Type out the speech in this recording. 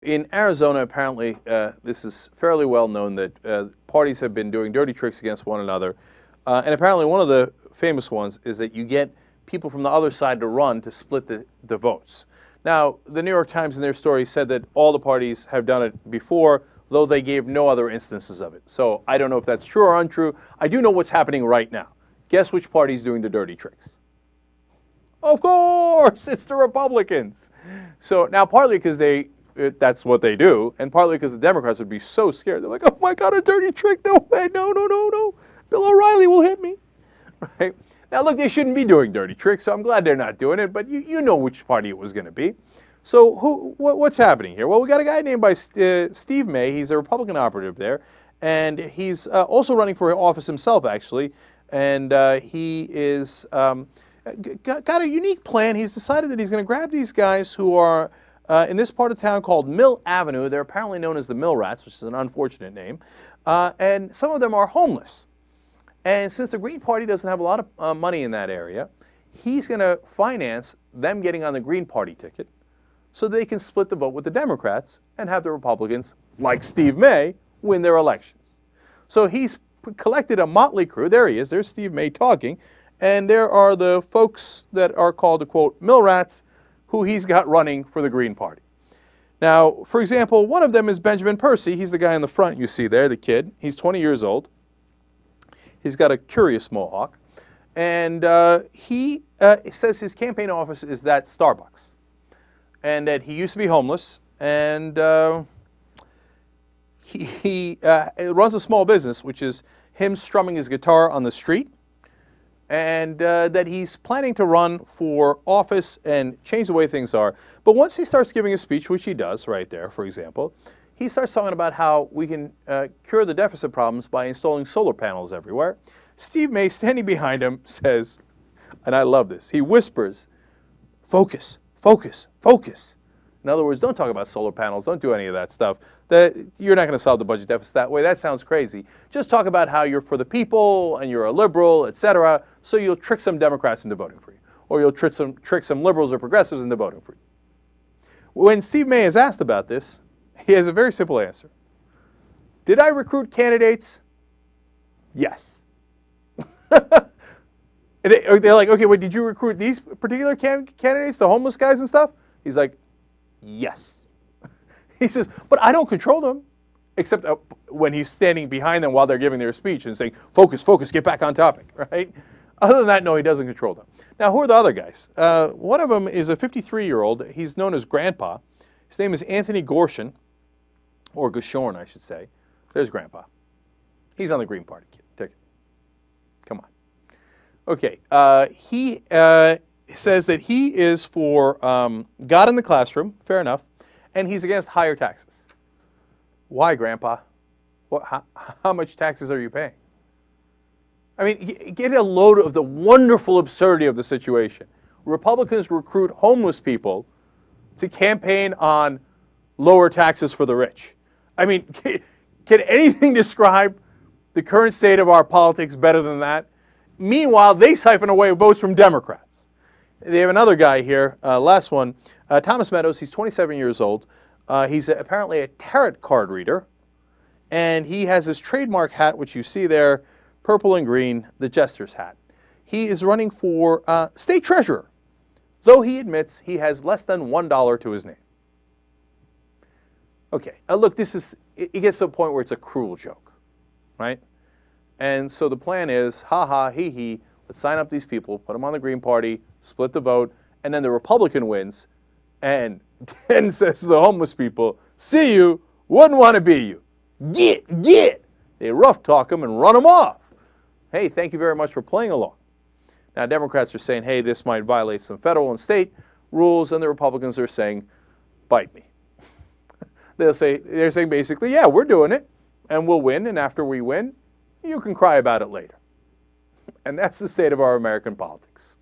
in Arizona, apparently, this is fairly well known that parties have been doing dirty tricks against one another. And apparently one of the famous ones is that you get people from the other side to run to split the votes. Now, the New York Times in their story said that all the parties have done it before, though they gave no other instances of it. So I don't know if that's true or untrue. I do know what's happening right now. Guess which party's doing the dirty tricks? Of course, it's the Republicans. So now partly because that's what they do, and partly because the Democrats would be so scared. They're like, oh my God, a dirty trick, no way, no. Bill O'Reilly will hit me, right? Now look, they shouldn't be doing dirty tricks, so I'm glad they're not doing it, but you know which party it was going to be. So what's happening here? Well, we got a guy named by Steve May. He's a Republican operative there, and he's also running for office himself, actually, and he is got a unique plan. He's decided that he's going to grab these guys who are in this part of town called Mill Avenue. They're apparently known as the Mill Rats, which is an unfortunate name, and some of them are homeless. And since the Green Party doesn't have a lot of money in that area, he's going to finance them getting on the Green Party ticket so they can split the vote with the Democrats and have the Republicans, like Steve May, win their elections. So he's collected a motley crew. There he is. There's Steve May talking. And there are the folks that are called, to quote, Mill Rats, who he's got running for the Green Party. Now, for example, one of them is Benjamin Percy. He's the guy in the front you see there, the kid. He's 20 years old. He's got a curious mohawk. And he says his campaign office is that Starbucks. And that he used to be homeless. And he runs a small business, which is him strumming his guitar on the street. And that he's planning to run for office and change the way things are. But once he starts giving a speech, which he does right there, for example, he starts talking about how we can cure the deficit problems by installing solar panels everywhere. Steve May, standing behind him, says, and I love this, he whispers, focus, focus, focus. In other words, don't talk about solar panels, don't do any of that stuff. You're not going to solve the budget deficit that way. That sounds crazy. Just talk about how you're for the people and you're a liberal, etc., so you'll trick some Democrats into voting for you. Or you'll trick some liberals or progressives into voting for you. When Steve May is asked about this, he has a very simple answer. Did I recruit candidates? Yes. They're like, okay, wait, did you recruit these particular candidates, the homeless guys and stuff? He's like, yes. He says, but I don't control them, except when he's standing behind them while they're giving their speech and saying, focus, focus, get back on topic, right? Other than that, no, he doesn't control them. Now, who are the other guys? One of them is a 53-year-old. He's known as Grandpa. His name is Anthony Gorshin, or Goshorn, I should say. There's Grandpa. He's on the Green Party ticket. Come on. Okay, he says that he is for God in the classroom, fair enough, and he's against higher taxes. Why, Grandpa? How much taxes are you paying? I mean, get a load of the wonderful absurdity of the situation. Republicans recruit homeless people to campaign on lower taxes for the rich. I mean, can anything describe the current state of our politics better than that? Meanwhile, they siphon away votes from Democrats. They have another guy here, last one, Thomas Meadows. He's 27 years old. He's apparently a tarot card reader, and he has his trademark hat, which you see there, purple and green, the Jester's hat. He is running for state treasurer, though he admits he has less than $1 to his name. Okay, look, it gets to a point where it's a cruel joke, right? And so the plan is, ha-ha, hee-hee, let's sign up these people, put them on the Green Party, split the vote, and then the Republican wins and then says to the homeless people, see you, wouldn't want to be you. Get. They rough talk them and run them off. Hey, thank you very much for playing along. Now, Democrats are saying, hey, this might violate some federal and state rules, and the Republicans are saying, bite me. They're saying basically, yeah, we're doing it, and we'll win, and after we win, you can cry about it later. And that's the state of our American politics.